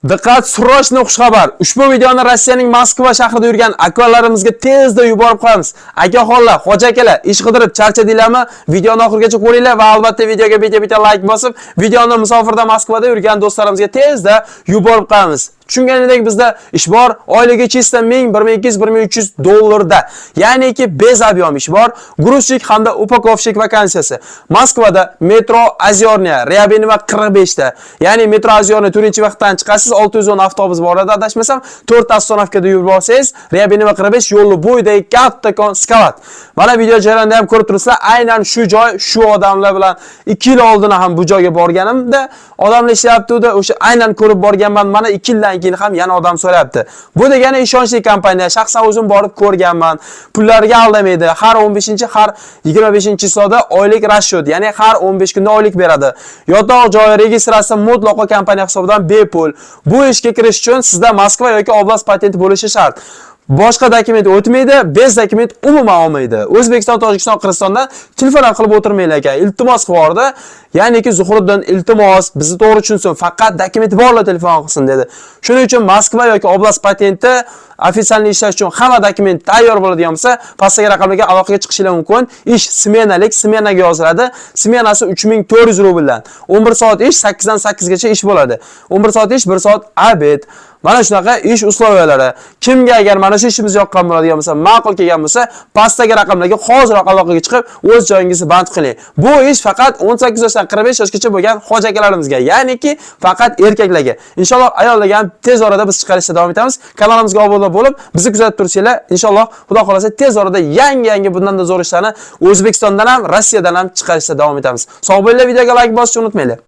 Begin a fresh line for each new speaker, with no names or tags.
Diqqat, srochniy xushxabar. Ushbu videoni Rossiyaning Moskva shahrida yurgan akalarimizga tezda yuborib qo'yamiz. Akaxonlar, xo'ja akalar, ish qidirib charchadinglarmi? Videoni oxirigacha ko'ringlar va albatta videoga bitta like bosib, videoni musofirda Moskvada yurgan do'stlarimizga tezda yuborib qo'yamiz. Tushunganingdek bizda ish bor, oyliga chista 1000, 1200, 1300 dollarda. Ya'niki bez объем ish bor, грузчик hamda upakovщик vakansiyasi. Moskvada metro Azyorniya, Ryabinova 45 ta. Ya'ni metro Azyorniya 4-vaqtdan chiqasiz, 610 avtobus bor edi, adashmasam, 4 avtonovkada yurib borsangiz, Ryabinova 45 yo'li bo'yidagi kattakon skavat. Mana video jarayonida ham ko'rib turibsizlar, aynan shu joy, shu odamlar bilan 2 yil oldin ham bu joyga borganimda, odamlar ishlayapti-da, o'sha aynan ko'rib borganman. Mana 2 yildan keyin ham yana odam so'rayapti. Bu degani ishonchli kompaniya, shaxsan o'zim borib ko'rganman. Pullariga aldamaydi. Har 15-chi, har 25-chisoda oylik расчет, ya'ni har 15 kunda oylik beradi. Yotoq joyi registratsiya mutlaqo kompaniya hisobidan bepul. Bu ishga kirish uchun sizda Moskva yoki oblast patenti bo'lishi shart. Boshqa dokument o'tmaydi, bez dokument umuman olmaydi. O'zbekiston, Tojikiston, Qirg'izistonda telefon qilib o'tirmaylar ekan. Iltimos qivordi. Ya'niki Zuhriddin iltimos, bizni to'g'ri tushunsin, faqat dokument borlar telefon qilsin dedi. Shuning uchun Moskva yoki oblast patenti ofitsialni ishlash uchun hamma dokument tayyor bo'ladigan bo'lsa, pastdagi raqamlarga aloqaga chiqishingiz mumkin. Ish smenalik, smenaga yoziladi. Smenasi 3400 rubldan. 11 soat ish, 8 dan 8 gacha ish bo'ladi. 11 soat ish, 1 soat obed. Mana shunaqa ish uslovlari. Kimga agar mana shu ishimiz yoqqan bo'ladigan bo'lsa, ma'qul kelgan bo'lsa, pastdagi raqamlarga hoziroq aloqaga chiqib, o'z joyingizni band qiling. Bu ish faqat 18 yoshdan 45 yoshgacha bo'lgan xo'ja akalarimizga, ya'niki faqat erkaklarga. Inshaalloh ayollarga ham tez orada biz chiqarishda davom etamiz. Kanalimizga obuna bo'lib, bizni kuzatib tursanglar, inshaalloh Xudo xolasa tez orada yangi bundan da zo'r ishlarni O'zbekistondan ham, Rossiyadan ham chiqarishda davom etamiz. Sog' bo'linglar, videoga like bosishni unutmanglar.